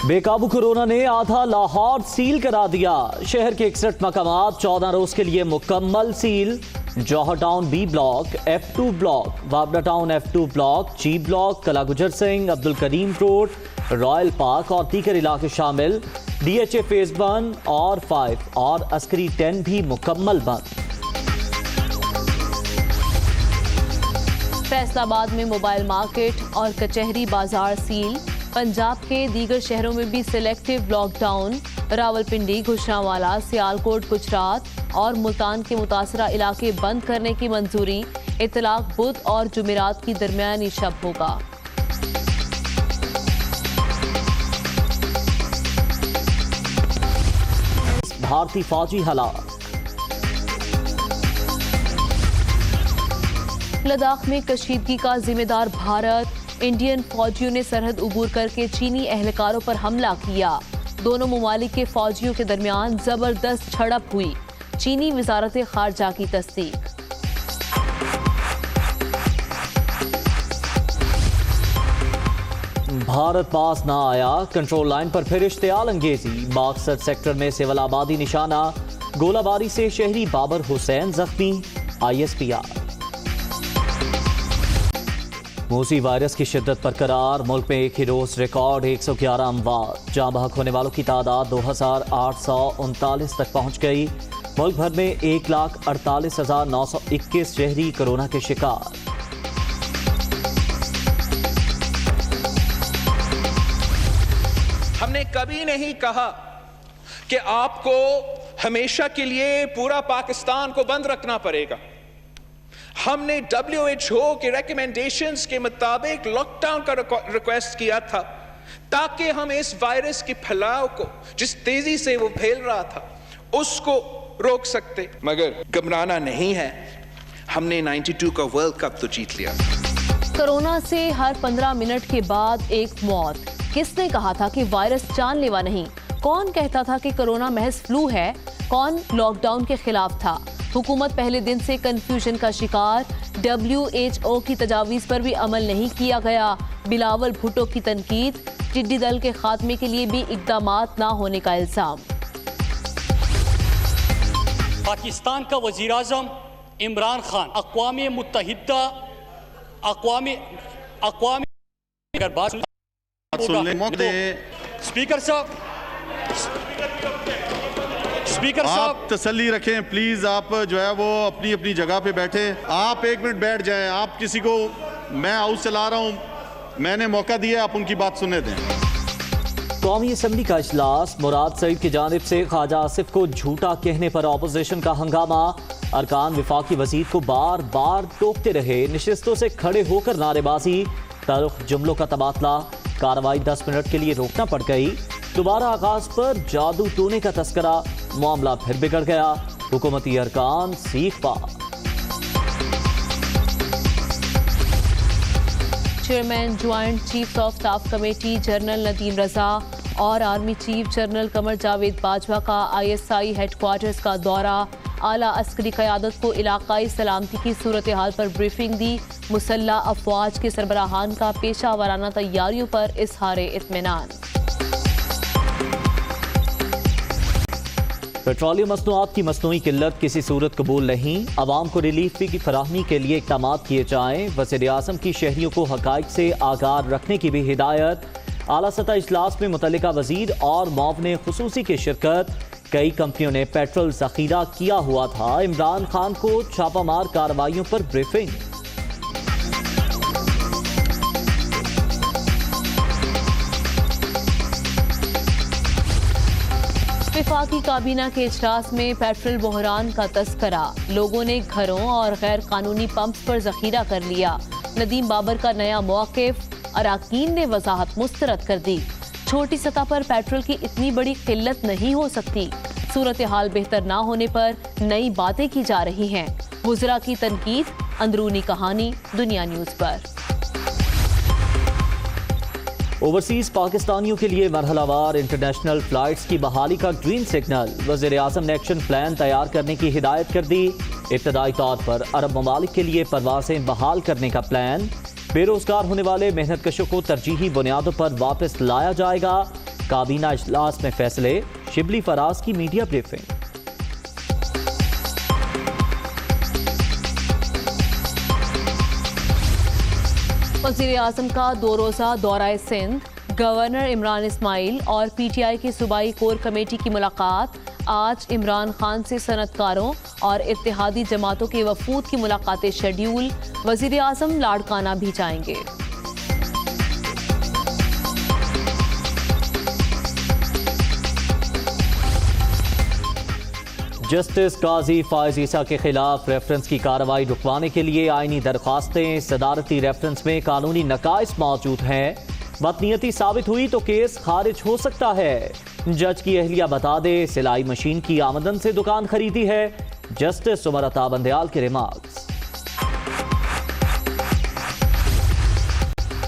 बेकाबू कोरोना ने आधा लाहौर सील करा दिया। शहर के 61 मकामात 14 रोज के लिए मुकम्मल seal. Johar town B block, F2 block, वाबड़ा town F2 block, G block, Qila Gujar Singh, Abdul Karim road, royal park और दीगर इलाके शामिल। DHA फेज 1 और 5 और अस्करी 10 भी मुकम्मल बंद। फैसलाबाद में मोबाइल मार्केट और कचहरी बाजार सील। पंजाब के दीगर शहरों में भी सिलेक्टिव लॉकडाउन। रावलपिंडी, गुजरांवाला, सियालकोट गुजरात और मुल्तान के मुतासरा इलाके बंद करने की मंजूरी। इतलाक बुध और जुमेरात की दरमियानी शब होगा। भारतीय फौजी हालात। लद्दाख में कशीदगी का जिम्मेदार भारत। इंडियन फौजियों ने सरहद उबूर करके चीनी एहलकारों पर हमला किया। दोनों ममालिक के फौजियों के दरमियान जबरदस्त झड़प हुई। चीनी वजारत खारजा की तस्दीक। भारत पास ना आया, कंट्रोल लाइन पर फिर इश्तियाल अंगेजी। बाक्सर सेक्टर में सिविल आबादी निशाना। गोलाबारी से शहरी बाबर हुसैन जख्मी। ISPR। मूसी वायरस की शिद्दत बरकरार। मुल्क में एक ही रोज रिकॉर्ड 111 अमवात। जाँ बहक होने वालों की तादाद 2839 तक पहुंच गई। मुल्क भर में 1,48,921 शहरी कोरोना के शिकार। हमने कभी नहीं कहा कि आपको हमेशा के लिए पूरा पाकिस्तान को बंद रखना पड़ेगा। हमने WHO के रिकमेंडेशंस के मुताबिक लॉकडाउन का रिक्वेस्ट किया था ताकि हम इस वायरस के फैलाव को जिस तेजी से वो फैल रहा था उसको रोक सकते। मगर घबराना नहीं है, हमने 92 का वर्ल्ड कप तो जीत लिया। कोरोना से हर 15 मिनट के बाद एक मौत। किसने कहा था कि वायरस जानलेवा नहीं? कौन कहता था कि कोरोना महज फ्लू है? कौन लॉकडाउन के खिलाफ था? हुकूमत पहले दिन से कंफ्यूजन का शिकार। WHO की तजावीज़ पर भी अमल नहीं किया गया। बिलावल भुट्टो की तनकीद। टिड्डी दल के खात्मे के लिए भी इक़दामात ना होने का इल्ज़ाम। पाकिस्तान का वज़ीर आज़म इमरान खान अक़वाम मुत्तहिदा स्पीकर साहब तसल्ली रखें प्लीज। आप जो है वो अपनी अपनी जगह पे बैठे। आप 1 मिनट बैठ जाएं। आप किसी को, मैं हाउस चला रहा हूं, मैंने मौका दिया, आप उनकी बात सुनने दें। कौमी असम्बली का इजलास। मुराद सईद की जानिब से ख्वाजा आसिफ को झूठा कहने पर ऑपोजिशन का हंगामा। अरकान वफाकी वजीर को बार बार टोकते रहे। नशिस्तों से खड़े होकर नारेबाजी। तल्ख जुमलों का तबादला। कार्रवाई 10 मिनट के लिए रोकना पड़ गई। दोबारा आगाज पर जादू टोने का तस्करा। मामला फिर बिगड़ गया। हुकूमती अरकान सीख पा। Chairman joint chief of staff committee general Nadeem Raza और army chief general Qamar Javed Bajwa का ISI हेडक्वार्टर्स का दौरा। आला अस्करी क़यादत को इलाकाई सलामती की सूरत हाल पर ब्रीफिंग दी। मुसल्ला अफवाज के सरबराहान का पेशा वाराना तैयारियों पर इज़हार इत्मीनान। पेट्रोलियम मसनूआत की मसनूई किल्लत किसी सूरत कबूल नहीं। आवाम को रिलीफ की फराहमी के लिए इक़दाम किए जाएँ। वज़ीर आज़म की शहरियों को हक़ाइक़ से आगाह रखने की भी हिदायत। आला सतह इजलास में मुतल्लिका वज़ीर और मुआवने खुसूसी की शिरकत। कई कंपनियों ने पेट्रोल ज़ख़ीरा किया हुआ था। इमरान खान को छापामार कार्रवाइयों पर ब्रीफिंग। वफाकी काबीना के इजलास में पेट्रोल बहरान का तस्करा। लोगों ने घरों और गैर कानूनी पंप्स पर जखीरा कर लिया। नदीम बाबर का नया मौक़िफ़। अराकीन ने वजाहत मुस्तरद कर दी। छोटी सतह पर पेट्रोल की इतनी बड़ी किल्लत नहीं हो सकती। सूरत हाल बेहतर ना होने पर नई बातें की जा रही हैं। वुज़रा की तनकीद। अंदरूनी कहानी दुनिया न्यूज़ पर। ओवरसीज पाकिस्तानियों के लिए मरहलावार इंटरनेशनल फ्लाइट्स की बहाली का ग्रीन सिग्नल। वज़ीर आज़म ने एक्शन प्लान तैयार करने की हिदायत कर दी। इब्तदाई तौर पर अरब ममालिक के लिए परवासें बहाल करने का प्लान। बेरोजगार होने वाले मेहनत कशों को तरजीही बुनियादों पर वापस लाया जाएगा। काबीना इजलास में फैसले, शिबली फराज की मीडिया ब्रीफिंग। वज़ीर आज़म का 2 रोज़ा दौरा सिंध, गवर्नर इमरान इस्माइल और PTI की सूबाई कोर कमेटी की मुलाकात। आज इमरान खान से सनतकारों और इत्तेहादी जमातों के वफूद की मुलाकातें शेड्यूल। वज़ीर आज़म लाड़काना भी जाएंगे। जस्टिस काजी फायज ईसा के खिलाफ रेफरेंस की कार्रवाई रुकवाने के लिए आईनी दरख्वास्तें। सदारती रेफरेंस में कानूनी नकाइस मौजूद हैं। बदनीयती साबित हुई तो केस खारिज हो सकता है। जज की अहलिया बता दे सिलाई मशीन की आमदन से दुकान खरीदी है। जस्टिस उमर अता बंदयाल के रिमार्क्स।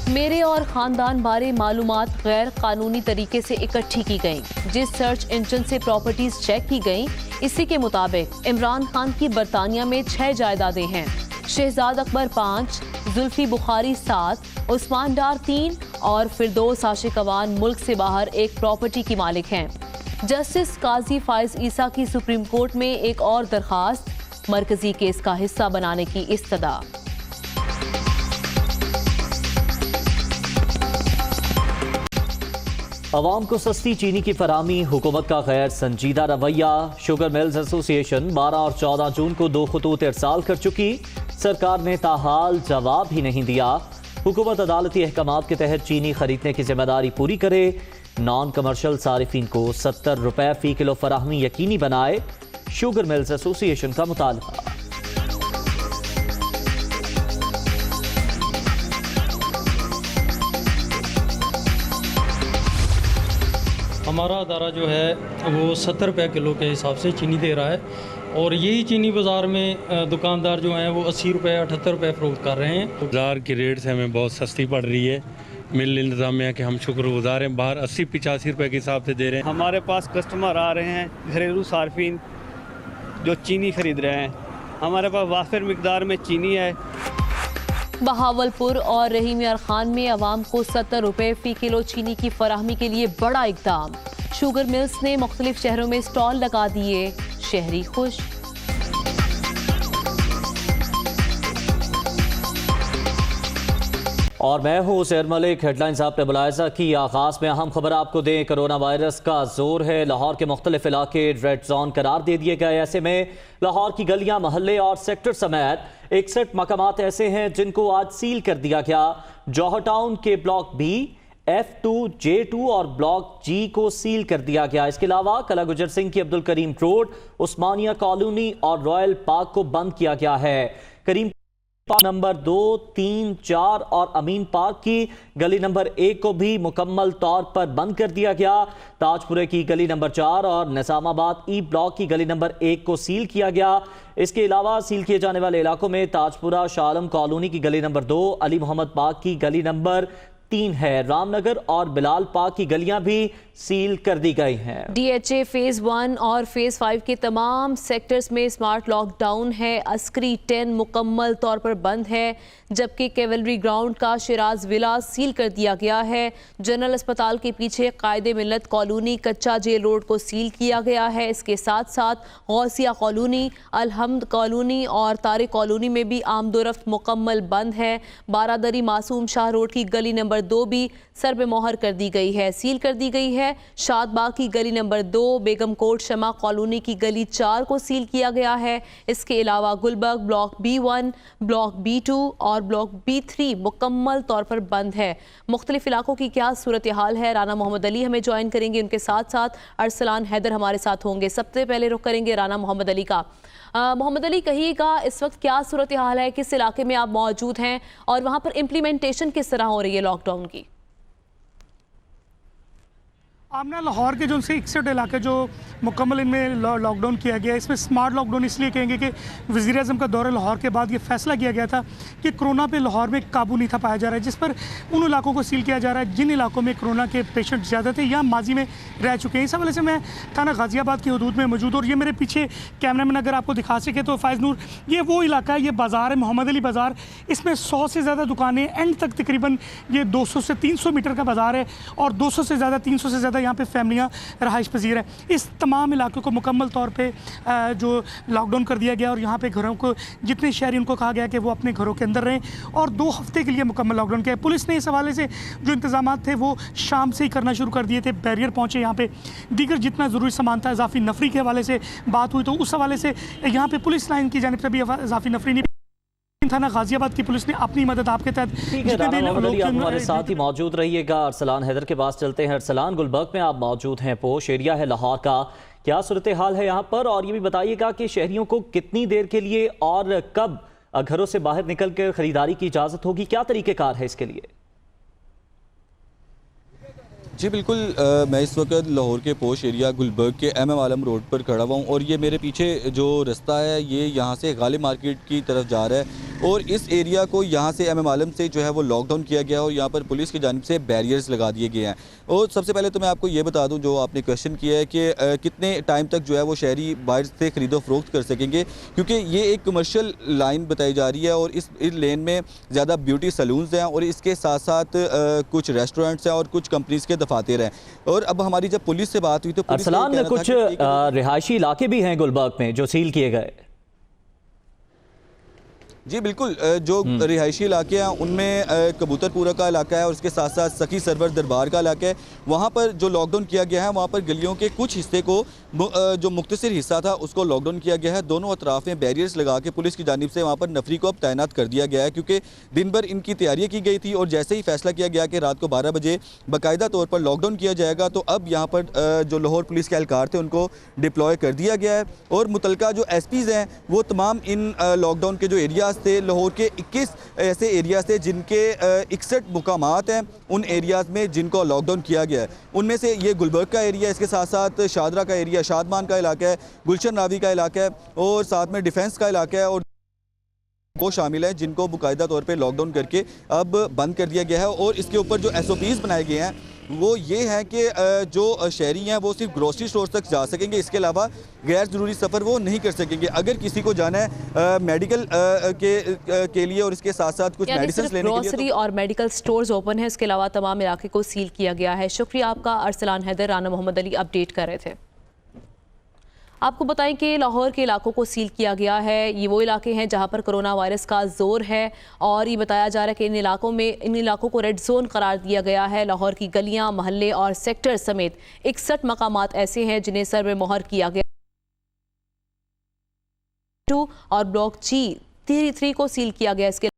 मेरे और ख़ानदान बारे मालूमात गैर कानूनी तरीके से इकट्ठी की गई। जिस सर्च इंजन से प्रॉपर्टीज चेक की गई, इसी के मुताबिक इमरान खान की बरतानिया में 6 जायदादें हैं। शहजाद अकबर 5, जुल्फी बुखारी 7, उस्मान डार 3 और फिरदौस आशिकवान मुल्क से बाहर एक प्रॉपर्टी की मालिक हैं। जस्टिस काजी फायज ईसा की सुप्रीम कोर्ट में एक और दरखास्त, मरकजी केस का हिस्सा बनाने की इस्तदा। अवाम को सस्ती चीनी की फराहमी, हुकूमत का गैर संजीदा रवैया। शुगर मिल्स एसोसिएशन 12 और 14 जून को 2 खतूत इरसाल कर चुकी। सरकार ने ताहाल जवाब ही नहीं दिया। हुकूमत अदालती अहकामात के तहत चीनी खरीदने की जिम्मेदारी पूरी करे। नॉन कमर्शियल सारिफीन को 70 रुपए फी किलो फराहमी यकीनी बनाए। शुगर मिल्स एसोसिएशन का मुतालबा। हमारा अदारा जो है वो 70 रुपये किलो के हिसाब से चीनी दे रहा है और यही चीनी बाज़ार में दुकानदार जो हैं वो 80 रुपये 78 रुपये फ़रोख्त कर रहे हैं। बाज़ार की रेट से हमें बहुत सस्ती पड़ रही है। मिल इंतज़ामिया के हम शुक्रगुज़ार हैं। बाहर 80-85 रुपये के हिसाब से दे रहे हैं। हमारे पास कस्टमर आ रहे हैं, घरेलू सार्फिन जो चीनी ख़रीद रहे हैं। हमारे पास वाफिर मिकदार में चीनी है। बहावलपुर और रहीम यार खान में अवाम को 70 रुपये फी किलो चीनी की फराहमी के लिए बड़ा इक़दाम। शुगर मिल्स ने मुख्तलिफ शहरों में स्टॉल लगा दिए, शहरी खुश। और मैं हूँ उसेर मलिक। हेडलाइंस आपने मुलाहिजा की। आगाज में अहम खबर आपको दें। कोरोना वायरस का जोर है। लाहौर के मुख्तलिफ इलाके रेड जोन करार दे दिए गए। ऐसे में लाहौर की गलियां, मोहल्ले और सेक्टर समेत 61 मकामात ऐसे हैं जिनको आज सील कर दिया गया। जौहर टाउन के ब्लॉक B, F2, J2 और ब्लॉक G को सील कर दिया गया। इसके अलावा कला गुजर सिंह की अब्दुल करीम रोड, उस्मानिया कॉलोनी और रॉयल पार्क को बंद किया गया है। करीम पार्क नंबर 2, 3, 4 और अमीन पार्क की गली नंबर 1 को भी मुकम्मल तौर पर बंद कर दिया गया। ताजपुरे की गली नंबर 4 और निजामाबाद ई ब्लॉक की गली नंबर 1 को सील किया गया। इसके अलावा सील किए जाने वाले इलाकों में ताजपुरा शालम कॉलोनी की गली नंबर 2, अली मोहम्मद पार्क की गली नंबर 3 है। रामनगर और बिलाल पार्क की गलियां भी सील कर दी गई हैं। DHA फेज 1 और फेज 5 के तमाम सेक्टर्स में स्मार्ट लॉकडाउन है। अस्करी 10 मुकम्मल तौर पर बंद है, जबकि कैवलरी ग्राउंड का शिराज विला सील कर दिया गया है। जनरल अस्पताल के पीछे कायदे मिल्लत कॉलोनी, कच्चा जेल रोड को सील किया गया है। इसके साथ साथ गौसिया कॉलोनी, अलहमद कॉलोनी और तारिक कॉलोनी में भी आमदोरफ्त मुकम्मल बंद है। बारादरी मासूम शाह रोड की गली नंबर 2 भी सर पे मोहर कर दी गई है, सील कर दी गई है। शादबाग की गली नंबर 2, बेगम कोट शमा कॉलोनी की गली 4 को सील किया गया है। इसके अलावा Gulberg block B1, block B2 और ब्लॉक B3 मुकम्मल तौर पर बंद है। मुख्तलिफ इलाकों की क्या सूरत हाल है, राना मोहम्मद अली हमें ज्वाइन करेंगे। उनके साथ साथ अरसलान हैदर हमारे साथ होंगे। सबसे पहले रुख करेंगे राना मोहम्मद अली का। मोहम्मद अली, कहिएगा इस वक्त क्या सूरत हाल है, किस इलाके में आप मौजूद हैं और वहाँ पर इम्प्लीमेंटेशन किस तरह हो रही है लॉकडाउन की? आमना लाहौर के जो 61 इलाके जो मुकम्मल इनमें लॉकडाउन किया गया है। इसमें स्मार्ट लॉकडाउन इसलिए कहेंगे कि वज़ीर आज़म का दौरा लाहौर के बाद ये फैसला किया गया था कि कोरोना पे लाहौर में काबू नहीं था पाया जा रहा है, जिस पर उन इलाकों को सील किया जा रहा है जिन इलाकों में कोरोना के पेशेंट ज़्यादा थे या माजी में रह चुके हैं। इस हवाले से मैं थाना गाज़ियाबाद की हदूद में मौजूद और ये मेरे पीछे कैमरा मैन अगर आपको दिखा सके तो फ़ायज़ नूर, ये वो इलाका है, ये बाज़ार है मोहम्मद अली बाज़ार। इसमें 100 से ज़्यादा दुकानें, एंड तक तकरीबन ये 200 से 300 मीटर का बाज़ार है और 200 से ज़्यादा 300 से ज़्यादा यहाँ पे फैमिलियाँ रहाइश पजीर हैं। इस तमाम इलाके को मुकम्मल तौर पे जो लॉकडाउन कर दिया गया और यहाँ पे घरों को जितने शहरी उनको कहा गया कि वो अपने घरों के अंदर रहें और 2 हफ्ते के लिए मुकम्मल लॉकडाउन किया। पुलिस ने इस हवाले से जो इंतजाम थे वो शाम से ही करना शुरू कर दिए थे। बैरियर पहुँचे यहाँ पे, दीगर जितना ज़रूरी सामान था, इजाफी नफरी के हवाले से बात हुई तो उस हवाले से यहाँ पे पुलिस लाइन की जानिब से भी इजाफी नफरी नहीं। थाना गाजियाबाद की पुलिस ने अपनी मदद आपके तहत जितने भी लोग आप हमारे साथ ही मौजूद रहिएगा। अरसलान हैदर के पास चलते हैं। अरसलान, गुलबर्ग में आप मौजूद हैं, पोश एरिया है लाहौर का, क्या सूरत हाल है यहाँ पर? और ये भी बताइएगा कि शहरियों को कितनी देर के लिए और कब घरों से बाहर निकल कर खरीदारी की इजाज़त होगी, क्या तरीक़ेकार है इसके लिए? जी बिल्कुल, मैं इस वक्त लाहौर के पोश एरिया गुलबर्ग के MM आलम रोड पर खड़ा हुआ हूँ और ये मेरे पीछे जो रास्ता है ये यहाँ से गालिब मार्केट की तरफ जा रहा है और इस एरिया को यहाँ से MM आलम से जो है वो लॉकडाउन किया गया और यहाँ पर पुलिस की जानिब से बैरियर्स लगा दिए गए हैं। और सबसे पहले तो मैं आपको ये बता दूँ, जो आपने क्वेश्चन किया है कि कितने टाइम तक जो है वो शहरी बाहर से ख़रीदो फरोख्त कर सकेंगे, क्योंकि ये एक कमर्शियल लाइन बताई जा रही है और इस लेन में ज़्यादा ब्यूटी सैलून्स हैं और इसके साथ साथ कुछ रेस्टोरेंट्स हैं और कुछ कंपनीज़ के दफातर हैं। और अब हमारी जब पुलिस से बात हुई तो अरसलान में कुछ रिहायशी इलाके भी हैं गुलबर्ग में जो सील किए गए। जी बिल्कुल, जो रिहायशी इलाके हैं उनमें कबूतरपुरा का इलाका है और उसके साथ साथ सखी सरवर दरबार का इलाका है। वहाँ पर जो लॉकडाउन किया गया है, वहाँ पर गलियों के कुछ हिस्से को जो मुख्तसर हिस्सा था उसको लॉकडाउन किया गया है। दोनों अतराफ में बैरियर्स लगा के पुलिस की जानिब से वहाँ पर नफरी को अब तैनात कर दिया गया है, क्योंकि दिन भर इनकी तैयारियाँ की गई थी और जैसे ही फैसला किया गया कि रात को 12 बजे बाकायदा तौर पर लॉकडाउन किया जाएगा, तो अब यहाँ पर जो लाहौर पुलिस के एहलकार थे उनको डिप्लॉय कर दिया गया है और मुतलका जो SPs हैं वो तमाम इन लॉकडाउन के जो एरियाज़ थे, लाहौर के 21 ऐसे एरियाज़ थे जिनके 61 मुकामात हैं उन एरियाज़ में जिनको लॉकडाउन किया गया है। उनमें से ये गुलबर्ग का एरिया, इसके साथ साथ शादरा का एरिया, शादमान का इलाका है, गुलशन रावी का इलाका है और साथ में डिफेंस का इलाका है और को शामिल है जिनको बाकायदा तौर पे लॉकडाउन करके अब बंद कर दिया गया है। और इसके ऊपर जो SOPs बनाए गए हैं वो ये है कि जो शहरी हैं वो सिर्फ ग्रोसरी स्टोर तक जा सकेंगे, इसके अलावा गैर ज़रूरी सफ़र वो नहीं कर सकेंगे। अगर किसी को जाना है मेडिकल के लिए और इसके साथ साथ कुछ मेडिसिन लेने के लिए, ग्रोसरी और मेडिकल स्टोर्स ओपन है, इसके अलावा तमाम इलाके को सील किया गया है। शुक्रिया आपका अरसलान हैदर, राना मोहम्मद अली अपडेट कर रहे थे। आपको बताएं कि लाहौर के इलाकों को सील किया गया है। ये वो इलाके हैं जहां पर कोरोना वायरस का जोर है और ये बताया जा रहा है कि इन इलाकों को रेड जोन करार दिया गया है। लाहौर की गलियां, मोहल्ले और सेक्टर समेत 61 मकामात ऐसे हैं जिन्हें सर में मोहर किया गया और ब्लॉक G 3 को सील किया गया। इसके